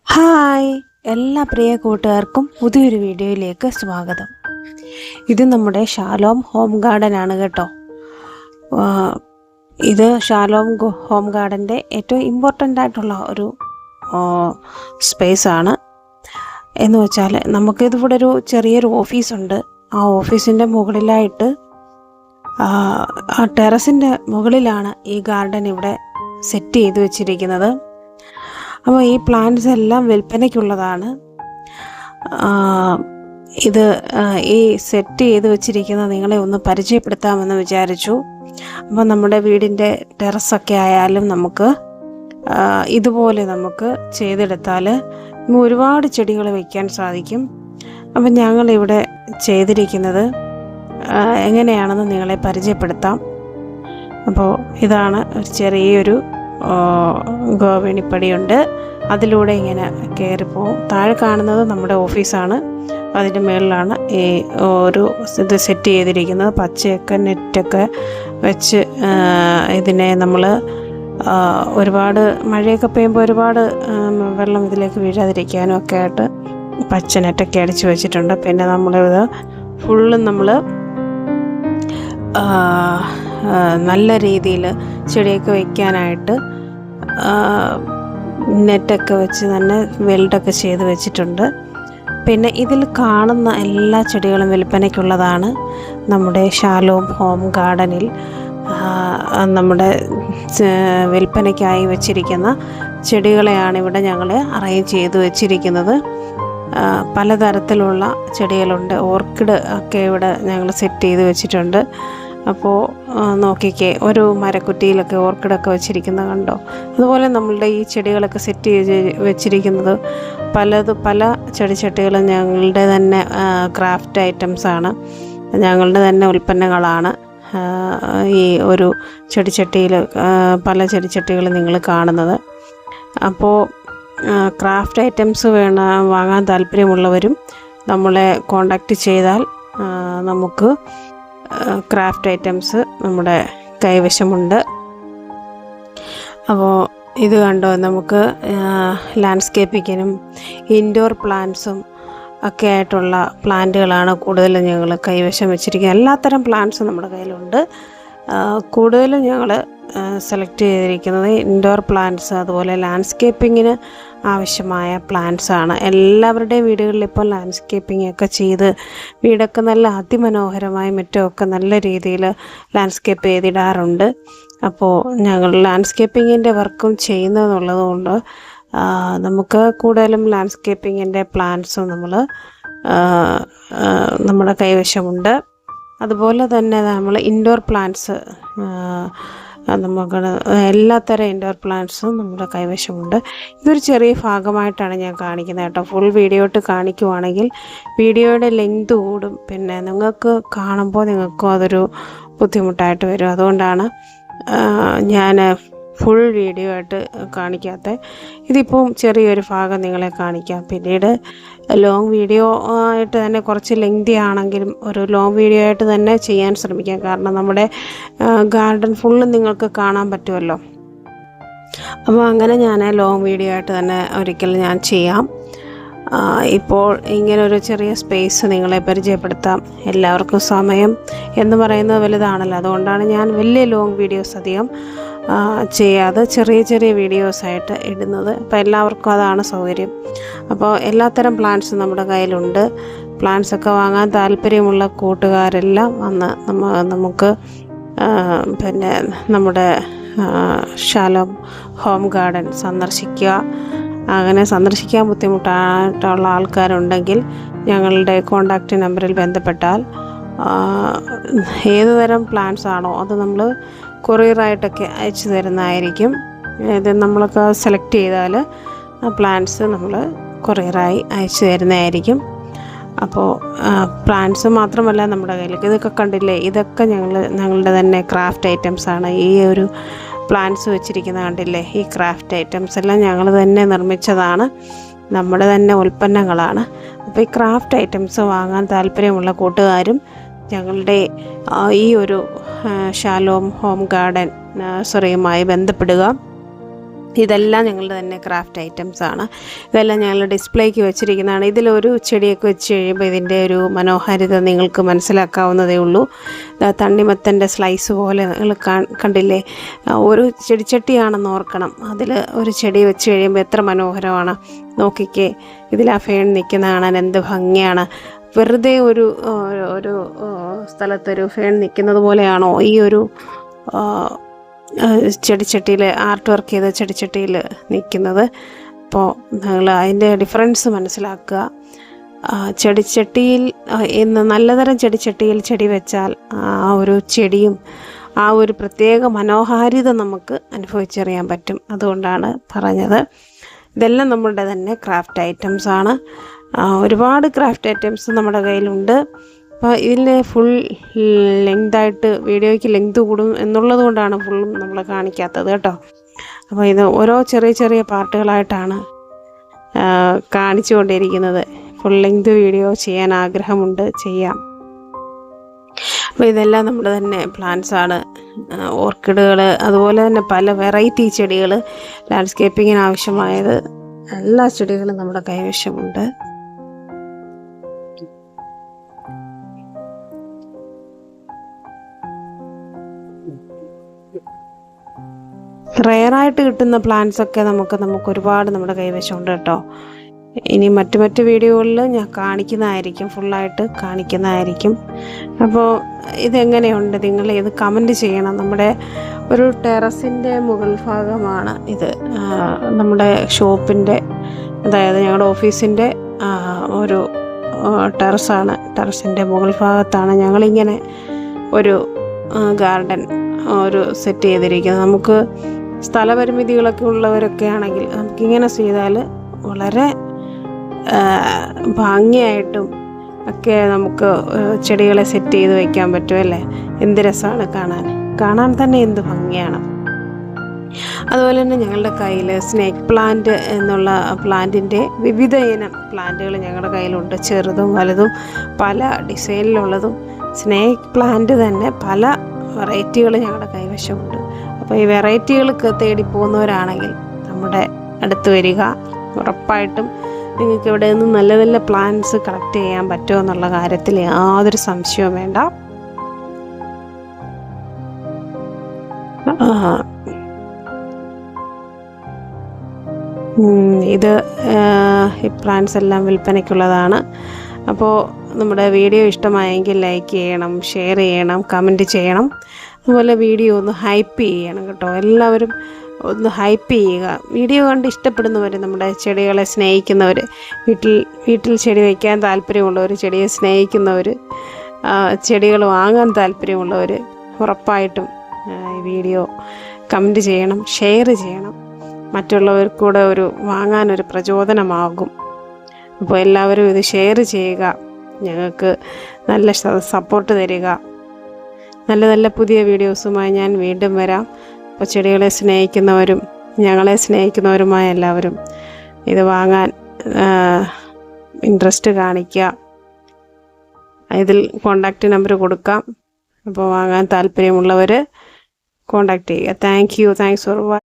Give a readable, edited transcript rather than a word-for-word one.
Hi, എല്ലാ പ്രിയ കൂട്ടുകാർക്കും പുതിയൊരു വീഡിയോയിലേക്ക് സ്വാഗതം. ഇത് നമ്മുടെ ഷാലോം ഹോം ഗാർഡൻ ആണ് കേട്ടോ. ഇത് ഷാലോം ഹോം ഗാർഡൻ്റെ ഏറ്റവും ഇമ്പോർട്ടൻ്റ് ആയിട്ടുള്ള ഒരു സ്പേസാണ്. എന്ന് വെച്ചാൽ നമുക്കിതിവിടെ ഒരു ചെറിയൊരു ഓഫീസുണ്ട്. ആ ഓഫീസിൻ്റെ മുകളിലായിട്ട് ആ ടെറസിൻ്റെ മുകളിലാണ് ഈ ഗാർഡൻ ഇവിടെ സെറ്റ് ചെയ്ത് വെച്ചിരിക്കുന്നത്. അപ്പോൾ ഈ പ്ലാന്റ്സ് എല്ലാം വിൽപ്പനയ്ക്കുള്ളതാണ്. ഇത് ഈ സെറ്റ് ചെയ്ത് വെച്ചിരിക്കുന്നത് നിങ്ങളെ ഒന്ന് പരിചയപ്പെടുത്താമെന്ന് വിചാരിച്ചു. അപ്പോൾ നമ്മുടെ വീടിൻ്റെ ടെറസൊക്കെ ആയാലും നമുക്ക് ഇതുപോലെ നമുക്ക് ചെയ്തെടുത്താൽ ഒരുപാട് ചെടികൾ വയ്ക്കാൻ സാധിക്കും. അപ്പം ഞങ്ങളിവിടെ ചെയ്തിരിക്കുന്നത് എങ്ങനെയാണെന്ന് നിങ്ങളെ പരിചയപ്പെടുത്താം. അപ്പോൾ ഇതാണ് ഒരു ചെറിയൊരു ഗോവണിപ്പടിയുണ്ട്. അതിലൂടെ ഇങ്ങനെ കയറിപ്പോവും. താഴെ കാണുന്നത് നമ്മുടെ ഓഫീസാണ്. അതിൻ്റെ മുകളിലാണ് ഈ ഒരു ഇത് സെറ്റ് ചെയ്തിരിക്കുന്നത്. പച്ചയൊക്കെ നെറ്റൊക്കെ വെച്ച് ഇതിനെ നമ്മൾ ഒരുപാട് മഴയൊക്കെ പെയ്യുമ്പോൾ ഒരുപാട് വെള്ളം ഇതിലേക്ക് വീഴാതിരിക്കാനും ഒക്കെ ആയിട്ട് പച്ച നെറ്റൊക്കെ അടിച്ച് വെച്ചിട്ടുണ്ട്. പിന്നെ നമ്മളിത് ഫുള്ളും നമ്മൾ നല്ല രീതിയിൽ ചെടിയൊക്കെ വയ്ക്കാനായിട്ട് നെറ്റൊക്കെ വെച്ച് തന്നെ വെൽഡൊക്കെ ചെയ്ത് വെച്ചിട്ടുണ്ട്. പിന്നെ ഇതിൽ കാണുന്ന എല്ലാ ചെടികളും വിൽപ്പനയ്ക്കുള്ളതാണ്. നമ്മുടെ ഷാലോം ഹോം ഗാർഡനിൽ നമ്മുടെ വിൽപ്പനയ്ക്കായി വെച്ചിരിക്കുന്ന ചെടികളെയാണ് ഇവിടെ ഞങ്ങൾ അറേഞ്ച് ചെയ്ത് വെച്ചിരിക്കുന്നത്. പലതരത്തിലുള്ള ചെടികളുണ്ട്. ഓർക്കിഡ് ഒക്കെ ഇവിടെ ഞങ്ങൾ സെറ്റ് ചെയ്ത് വെച്ചിട്ടുണ്ട്. അപ്പോൾ നോക്കിക്കേ, ഒരു മരക്കുറ്റിയിലൊക്കെ ഓർക്കിഡൊക്കെ വെച്ചിരിക്കുന്നത് കണ്ടോ. അതുപോലെ നമ്മളുടെ ഈ ചെടികളൊക്കെ സെറ്റ് ചെയ്ത് വെച്ചിരിക്കുന്നത് പല ചെടിച്ചട്ടികളും ഞങ്ങളുടെ തന്നെ ക്രാഫ്റ്റ് ഐറ്റംസാണ്, ഞങ്ങളുടെ തന്നെ ഉൽപ്പന്നങ്ങളാണ്. ഈ ഒരു ചെടിച്ചട്ടിയിൽ പല ചെടിച്ചട്ടികൾ നിങ്ങൾ കാണുന്നത്. അപ്പോൾ ക്രാഫ്റ്റ് ഐറ്റംസ് വാങ്ങാൻ താല്പര്യമുള്ളവരും നമ്മളെ കോണ്ടാക്റ്റ് ചെയ്താൽ നമുക്ക് ക്രാഫ്റ്റ് ഐറ്റംസ് നമ്മുടെ കൈവശമുണ്ട്. അപ്പോൾ ഇത് കണ്ടോ, നമുക്ക് ലാൻഡ്സ്കേപ്പിങ്ങിനും ഇൻഡോർ പ്ലാന്റ്സും ഒക്കെ ആയിട്ടുള്ള പ്ലാന്റുകളാണ് കൂടുതലും ഞങ്ങൾ കൈവശം വെച്ചിരിക്കുന്നത്. എല്ലാത്തരം പ്ലാന്റ്സും നമ്മുടെ കയ്യിലുണ്ട്. കൂടുതലും ഞങ്ങൾ സെലക്ട് ചെയ്തിരിക്കുന്നത് ഇൻഡോർ പ്ലാന്റ്സ്, അതുപോലെ ലാൻഡ്സ്കേപ്പിങ്ങിന് ആവശ്യമായ പ്ലാന്റ്സാണ്. എല്ലാവരുടെയും വീടുകളിൽ ഇപ്പോൾ ലാൻഡ്സ്കേപ്പിംഗ് ഒക്കെ ചെയ്ത് വീടൊക്കെ നല്ല അതിമനോഹരമായി മറ്റുമൊക്കെ നല്ല രീതിയിൽ ലാൻഡ്സ്കേപ്പ് ചെയ്തിടാറുണ്ട്. അപ്പോൾ ഞങ്ങൾ ലാൻഡ്സ്കേപ്പിങ്ങിൻ്റെ വർക്കും ചെയ്യുന്നതെന്നുള്ളത് കൊണ്ട് നമുക്ക് കൂടുതലും ലാൻഡ്സ്കേപ്പിങ്ങിൻ്റെ പ്ലാന്റ്സും നമ്മുടെ കൈവശമുണ്ട്. അതുപോലെ തന്നെ നമ്മൾ ഇൻഡോർ പ്ലാന്റ്സ് നമുക്ക് എല്ലാത്തരം ഇൻഡോർ പ്ലാന്റ്സും നമ്മുടെ കൈവശമുണ്ട്. ഇതൊരു ചെറിയ ഭാഗമായിട്ടാണ് ഞാൻ കാണിക്കുന്നത് കേട്ടോ. ഫുൾ വീഡിയോ ഇട്ട് കാണിക്കുവാണെങ്കിൽ വീഡിയോയുടെ ലെങ്ത് കൂടും, പിന്നെ നിങ്ങൾക്ക് കാണുമ്പോൾ നിങ്ങൾക്കും അതൊരു ബുദ്ധിമുട്ടായിട്ട് വരും. അതുകൊണ്ടാണ് ഞാൻ ഫുൾ വീഡിയോ ആയിട്ട് കാണിക്കാത്ത. ഇതിപ്പം ചെറിയൊരു ഭാഗം നിങ്ങളെ കാണിക്കാം. പിന്നീട് ലോങ് വീഡിയോ ആയിട്ട് തന്നെ കുറച്ച് ലെങ്തി ആണെങ്കിലും ഒരു ലോങ് വീഡിയോ ആയിട്ട് തന്നെ ചെയ്യാൻ ശ്രമിക്കാം. കാരണം നമ്മുടെ ഗാർഡൻ ഫുള്ളും നിങ്ങൾക്ക് കാണാൻ പറ്റുമല്ലോ. അപ്പോൾ അങ്ങനെ ഞാൻ ലോങ് വീഡിയോ ആയിട്ട് തന്നെ ഒരിക്കൽ ഞാൻ ചെയ്യാം. ഇപ്പോൾ ഇങ്ങനൊരു ചെറിയ സ്പേസ് നിങ്ങളെ പരിചയപ്പെടുത്താം. എല്ലാവർക്കും സമയം എന്ന് പറയുന്നത് വലുതാണല്ലോ. അതുകൊണ്ടാണ് ഞാൻ വലിയ ലോങ് വീഡിയോസ് അധികം ചെയ്യാതെ ചെറിയ വീഡിയോസായിട്ട് ഇടുന്നത്. അപ്പോൾ എല്ലാവർക്കും അതാണ് സൗകര്യം. അപ്പോൾ എല്ലാത്തരം പ്ലാന്റ്സും നമ്മുടെ കയ്യിലുണ്ട്. പ്ലാന്റ്സൊക്കെ വാങ്ങാൻ താല്പര്യമുള്ള കൂട്ടുകാരെല്ലാം വന്ന് നമുക്ക് പിന്നെ നമ്മുടെ ഷാലോം ഹോം ഗാർഡൻ സന്ദർശിക്കുക. അങ്ങനെ സന്ദർശിക്കാൻ ബുദ്ധിമുട്ടായിട്ടുള്ള ആൾക്കാരുണ്ടെങ്കിൽ ഞങ്ങളുടെ കോണ്ടാക്റ്റ് നമ്പറിൽ ബന്ധപ്പെട്ടാൽ ഏതുതരം പ്ലാന്റ്സ് ആണോ അത് നമ്മൾ കൊറിയറായിട്ടൊക്കെ അയച്ചു തരുന്നതായിരിക്കും. ഇത് നമ്മളൊക്കെ സെലക്ട് ചെയ്താൽ പ്ലാന്റ്സ് നമ്മൾ കൊറിയറായി അയച്ചു തരുന്നതായിരിക്കും. അപ്പോൾ പ്ലാന്റ്സ് മാത്രമല്ല നമ്മുടെ കയ്യിലേക്ക് ഇതൊക്കെ കണ്ടില്ലേ, ഇതൊക്കെ ഞങ്ങളുടെ തന്നെ ക്രാഫ്റ്റ് ഐറ്റംസാണ്. ഈ ഒരു പ്ലാന്റ്സ് വെച്ചിരിക്കുന്ന കണ്ടില്ലേ, ഈ ക്രാഫ്റ്റ് ഐറ്റംസ് എല്ലാം ഞങ്ങൾ തന്നെ നിർമ്മിച്ചതാണ്, നമ്മുടെ തന്നെ ഉൽപ്പന്നങ്ങളാണ്. അപ്പോൾ ഈ ക്രാഫ്റ്റ് ഐറ്റംസ് വാങ്ങാൻ താല്പര്യമുള്ള കൂട്ടുകാരും ഞങ്ങളുടെ ഈ ഒരു ഷാലോം ഹോം ഗാർഡൻ നഴ്സറിയുമായി ബന്ധപ്പെടുക. ഇതെല്ലാം ഞങ്ങളുടെ തന്നെ ക്രാഫ്റ്റ് ഐറ്റംസാണ്. ഇതെല്ലാം ഞങ്ങൾ ഡിസ്പ്ലേക്ക് വെച്ചിരിക്കുന്നതാണ്. ഇതിലൊരു ചെടിയൊക്കെ വെച്ച് കഴിയുമ്പോൾ ഇതിൻ്റെ ഒരു മനോഹാരിത നിങ്ങൾക്ക് മനസ്സിലാക്കാവുന്നതേ ഉള്ളൂ. തണ്ണിമത്തൻ്റെ സ്ലൈസ് പോലെ നിങ്ങൾ കണ്ടില്ലേ? ഒരു ചെടിച്ചട്ടിയാണെന്ന് ഓർക്കണം. അതിൽ ഒരു ചെടി വെച്ച് കഴിയുമ്പോൾ എത്ര മനോഹരമാണ്. നോക്കിക്കേ, ഇതിൽ ആ ഫേൺ നിൽക്കുന്ന കാണാൻ എന്ത് ഭംഗിയാണ്. വെറുതെ ഒരു ഒരു സ്ഥലത്തൊരു ഫേൺ നിൽക്കുന്നത് പോലെയാണോ ഈ ഒരു ചെടിച്ചട്ടിയിൽ ആർട്ട് വർക്ക് ചെയ്ത ചെടിച്ചട്ടിയിൽ നിൽക്കുന്നത്? അപ്പോൾ നിങ്ങൾ അതിൻ്റെ ഡിഫറൻസ് മനസ്സിലാക്കുക. ചെടിച്ചട്ടിയിൽ നല്ലതരം ചെടിച്ചട്ടിയിൽ ചെടി വെച്ചാൽ ആ ഒരു ചെടിയും ആ ഒരു പ്രത്യേക മനോഹാരിത നമുക്ക് അനുഭവിച്ചറിയാൻ പറ്റും. അതുകൊണ്ടാണ് പറഞ്ഞത്. ഇതെല്ലാം നമ്മളുടെ തന്നെ ക്രാഫ്റ്റ് ഐറ്റംസാണ്. ഒരുപാട് ക്രാഫ്റ്റ് ഐറ്റംസ് നമ്മുടെ കയ്യിലുണ്ട്. അപ്പോൾ ഇതിൽ ഫുൾ ലെങ്തായിട്ട് വീഡിയോയ്ക്ക് ലെങ്ത് കൂടും എന്നുള്ളത് കൊണ്ടാണ് ഫുള്ളും നമ്മൾ കാണിക്കാത്തത് കേട്ടോ. അപ്പോൾ ഇത് ഓരോ ചെറിയ ചെറിയ പാർട്ടുകളായിട്ടാണ് കാണിച്ചു കൊണ്ടിരിക്കുന്നത്. ഫുൾ ലെങ്ത് വീഡിയോ ചെയ്യാൻ ആഗ്രഹമുണ്ട്, ചെയ്യാം. അപ്പോൾ ഇതെല്ലാം നമ്മുടെ തന്നെ പ്ലാന്റ്സാണ്. ഓർക്കിഡുകൾ, അതുപോലെ തന്നെ പല വെറൈറ്റി ചെടികൾ, ലാൻഡ്സ്കേപ്പിങ്ങിന് ആവശ്യമായത് എല്ലാ ചെടികളും നമ്മുടെ കൈവശമുണ്ട്. റെയറായിട്ട് കിട്ടുന്ന പ്ലാന്റ്സൊക്കെ നമുക്ക് ഒരുപാട് നമ്മുടെ കൈവശമുണ്ട് കേട്ടോ. ഇനി മറ്റു വീഡിയോകളിൽ ഞാൻ കാണിക്കുന്നതായിരിക്കും, ഫുള്ളായിട്ട് കാണിക്കുന്നതായിരിക്കും. അപ്പോൾ ഇതെങ്ങനെയുണ്ട് നിങ്ങൾ ഇത് കമൻറ്റ് ചെയ്യണം. നമ്മുടെ ഒരു ടെറസിൻ്റെ മുകൾ ഭാഗമാണ് ഇത്. നമ്മുടെ ഷോപ്പിൻ്റെ, അതായത് ഞങ്ങളുടെ ഓഫീസിൻ്റെ ഒരു ടെറസാണ്. ടെറസിൻ്റെ മുകൾ ഭാഗത്താണ് ഞങ്ങളിങ്ങനെ ഒരു ഗാർഡൻ സെറ്റ് ചെയ്തിരിക്കുന്നത്. നമുക്ക് സ്ഥലപരിമിതികളൊക്കെ ഉള്ളവരൊക്കെ ആണെങ്കിൽ നമുക്കിങ്ങനെ ചെയ്താൽ വളരെ ഭംഗിയായിട്ടും ഒക്കെ നമുക്ക് ചെടികളെ സെറ്റ് ചെയ്ത് വയ്ക്കാൻ പറ്റും അല്ലേ? എന്ത് രസമാണ് കാണാൻ തന്നെ എന്ത് ഭംഗിയാണ്. അതുപോലെ തന്നെ ഞങ്ങളുടെ കയ്യിൽ സ്നേക്ക് പ്ലാന്റ് എന്നുള്ള പ്ലാന്റിൻ്റെ വിവിധ ഇനം പ്ലാന്റുകൾ ഞങ്ങളുടെ കയ്യിലുണ്ട്. ചെറുതും വലുതും പല ഡിസൈനിലുള്ളതും സ്നേക്ക് പ്ലാന്റ് തന്നെ പല വെറൈറ്റികൾ ഞങ്ങളുടെ കൈവശമുണ്ട്. അപ്പോൾ ഈ വെറൈറ്റികൾക്ക് തേടി പോകുന്നവരാണെങ്കിൽ നമ്മുടെ അടുത്ത് വരിക. ഉറപ്പായിട്ടും നിങ്ങൾക്ക് ഇവിടെ നിന്ന് നല്ല നല്ല പ്ലാന്റ്സ് കളക്ട് ചെയ്യാൻ പറ്റുമോ എന്നുള്ള കാര്യത്തിൽ യാതൊരു സംശയവും വേണ്ട. ഇത് ഈ പ്ലാന്റ്സ് എല്ലാം വിൽപ്പനയ്ക്കുള്ളതാണ്. അപ്പോൾ നമ്മുടെ വീഡിയോ ഇഷ്ടമായെങ്കിൽ ലൈക്ക് ചെയ്യണം, ഷെയർ ചെയ്യണം, കമൻറ്റ് ചെയ്യണം. അതുപോലെ വീഡിയോ ഒന്ന് ഹൈപ്പ് ചെയ്യണം കേട്ടോ. എല്ലാവരും ഒന്ന് ഹൈപ്പ് ചെയ്യുക. വീഡിയോ കണ്ട് ഇഷ്ടപ്പെടുന്നവർ, നമ്മുടെ ചെടികളെ സ്നേഹിക്കുന്നവർ, വീട്ടിൽ ചെടി വയ്ക്കാൻ താല്പര്യമുള്ളവർ, ചെടിയെ സ്നേഹിക്കുന്നവർ, ചെടികൾ വാങ്ങാൻ താല്പര്യമുള്ളവർ ഉറപ്പായിട്ടും ഈ വീഡിയോ കമൻറ്റ് ചെയ്യണം, ഷെയർ ചെയ്യണം. മറ്റുള്ളവർക്കൂടെ വാങ്ങാനൊരു പ്രചോദനമാകും. അപ്പോൾ എല്ലാവരും ഇത് ഷെയർ ചെയ്യുക, ഞങ്ങൾക്ക് നല്ല സപ്പോർട്ട് തരിക. നല്ല പുതിയ വീഡിയോസുമായി ഞാൻ വീണ്ടും വരാം. അപ്പോൾ ചെടികളെ സ്നേഹിക്കുന്നവരും ഞങ്ങളെ സ്നേഹിക്കുന്നവരുമായ എല്ലാവരും ഇത് വാങ്ങാൻ ഇൻട്രസ്റ്റ് കാണിക്കുക. ഇതിൽ കോണ്ടാക്റ്റ് നമ്പർ കൊടുക്കാം. അപ്പോൾ വാങ്ങാൻ താല്പര്യമുള്ളവർ കോണ്ടാക്റ്റ് ചെയ്യുക. Thanks for watching.